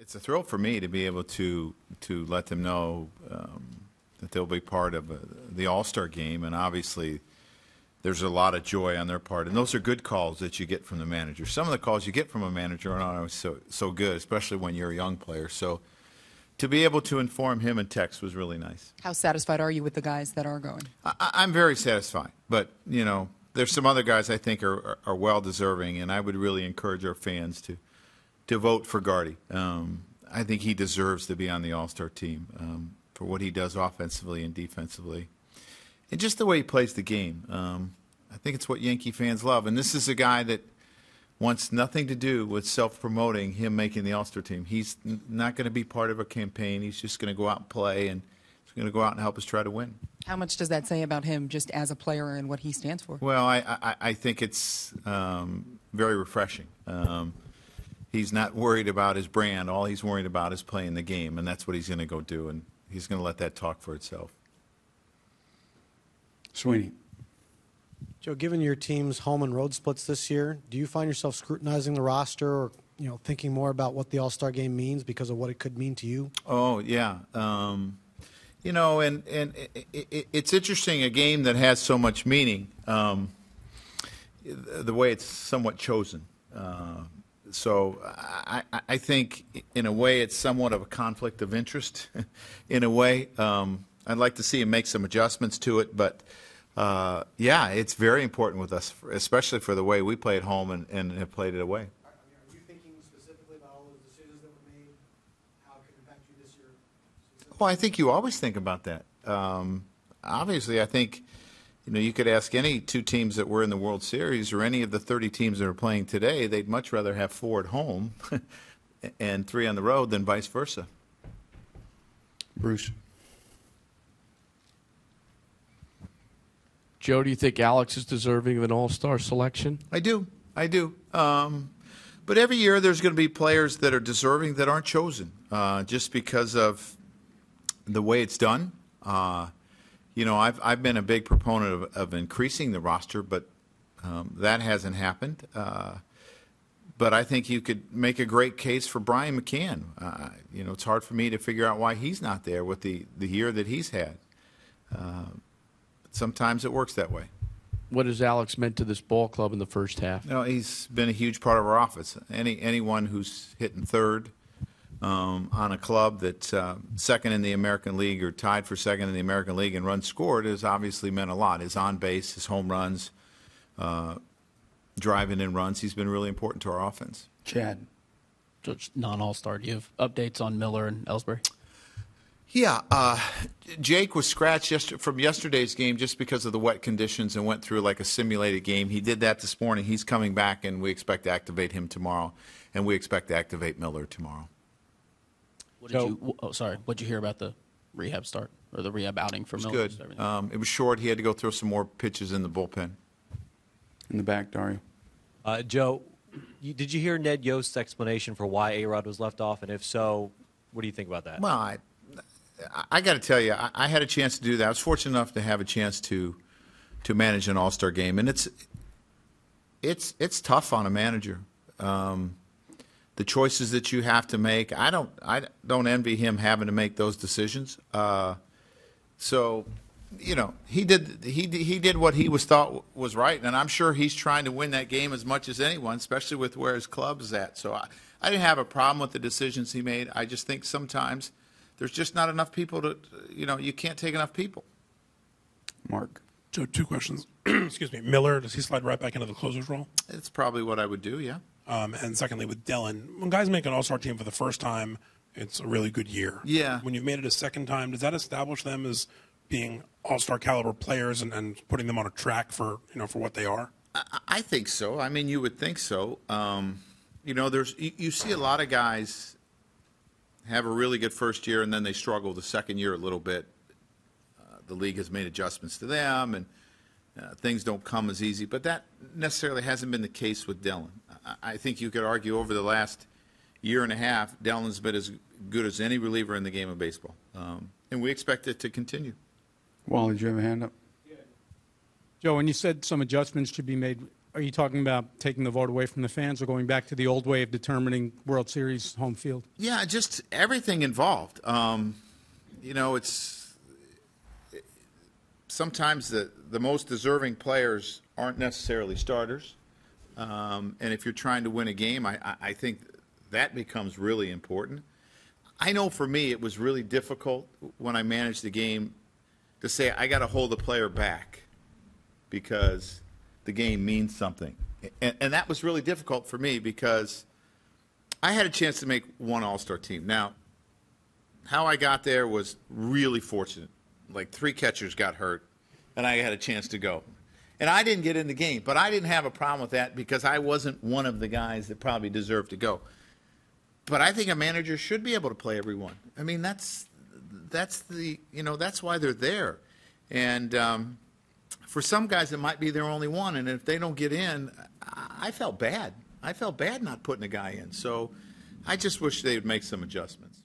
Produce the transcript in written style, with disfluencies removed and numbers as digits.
It's a thrill for me to be able to let them know that they'll be part of the All-Star Game, and obviously there's a lot of joy on their part. And those are good calls that you get from the manager. Some of the calls you get from a manager are not always so good, especially when you're a young player. So to be able to inform him in text was really nice. How satisfied are you with the guys that are going? I'm very satisfied. But, you know, there's some other guys I think are well-deserving, and I would really encourage our fans to vote for Girardi. I think he deserves to be on the All-Star team for what he does offensively and defensively. And just the way he plays the game. I think it's what Yankee fans love. And this is a guy that wants nothing to do with self-promoting him making the All-Star team. He's not going to be part of a campaign. He's just going to go out and play, and he's going to go out and help us try to win. How much does that say about him just as a player and what he stands for? Well, I think it's very refreshing. He's not worried about his brand. All he's worried about is playing the game, and that's what he's going to go do, and he's going to let that talk for itself. Sweeney. Joe, given your team's home and road splits this year, do you find yourself scrutinizing the roster or, you know, thinking more about what the All-Star Game means because of what it could mean to you? Oh, yeah. You know, and it's interesting, a game that has so much meaning, the way it's somewhat chosen. So I think, in a way, it's somewhat of a conflict of interest, in a way. I'd like to see him make some adjustments to it, but yeah, it's very important with us, especially for the way we play at home and have played it away. Are you thinking specifically about all those decisions that were made, how it could impact you this year? Well, I think you always think about that. Obviously, I think, you know, you could ask any two teams that were in the World Series or any of the 30 teams that are playing today, they'd much rather have 4 at home and 3 on the road than vice versa. Bruce. Joe, do you think Alex is deserving of an All-Star selection? I do. I do. But every year there's going to be players that are deserving that aren't chosen just because of the way it's done. You know, I've been a big proponent of increasing the roster, but that hasn't happened. But I think you could make a great case for Brian McCann. You know, it's hard for me to figure out why he's not there with the year that he's had. Sometimes it works that way. What has Alex meant to this ball club in the first half? You know, he's been a huge part of our offense. Anyone who's hitting third on a club that's second in the American League or tied for second in the American League and runs scored has obviously meant a lot. His on base, his home runs, driving in runs, he's been really important to our offense. Chad. Just non-All-Star. Do you have updates on Miller and Ellsbury? Yeah, Jake was scratched from yesterday's game just because of the wet conditions and went through like a simulated game. He did that this morning. He's coming back, and we expect to activate him tomorrow, and we expect to activate Miller tomorrow. What did what'd you hear about the rehab start or the rehab outing for Miller? It was good. It was short. He had to go throw some more pitches in the bullpen. In the back, Dario. Joe, did you hear Ned Yost's explanation for why A-Rod was left off, and if so, what do you think about that? Well, I got to tell you, I had a chance to do that. I was fortunate enough to have a chance to manage an All-Star game, and it's tough on a manager. The choices that you have to make, I don't envy him having to make those decisions. So, you know, he did what he thought was right, and I'm sure he's trying to win that game as much as anyone, especially with where his club is at. So I didn't have a problem with the decisions he made. I just think sometimes there's just not enough people to, you know, you can't take enough people. Mark. Joe, 2 questions. Excuse me. Miller, does he slide right back into the closer's role? It's probably what I would do, yeah. And secondly, with Dellin, when guys make an All-Star team for the first time, it's a really good year. Yeah. When you've made it a second time, does that establish them as being All-Star caliber players and putting them on a track for, you know, for what they are? I think so. I mean, you would think so. You know, you see a lot of guys have a really good first year, and then they struggle the second year a little bit. The league has made adjustments to them, and things don't come as easy. But that necessarily hasn't been the case with Dellin. I think you could argue over the last year and a half, Dellin's been as good as any reliever in the game of baseball. And we expect it to continue. Wally, did you have a hand up? Yeah. Joe, when you said some adjustments should be made, Are you talking about taking the vote away from the fans or going back to the old way of determining World Series home field? Yeah, just everything involved. You know, it's sometimes the most deserving players aren't necessarily starters. And if you're trying to win a game, I think that becomes really important. I know for me it was really difficult when I managed the game to say I got to hold the player back because the game means something. And that was really difficult for me because I had a chance to make one All-Star team. Now, how I got there was really fortunate. Like 3 catchers got hurt, and I had a chance to go. And I didn't get in the game, but I didn't have a problem with that because I wasn't one of the guys that probably deserved to go. But I think a manager should be able to play everyone. I mean, that's why they're there. And for some guys, it might be their only one, and if they don't get in, I felt bad. I felt bad not putting a guy in. So I just wish they would make some adjustments.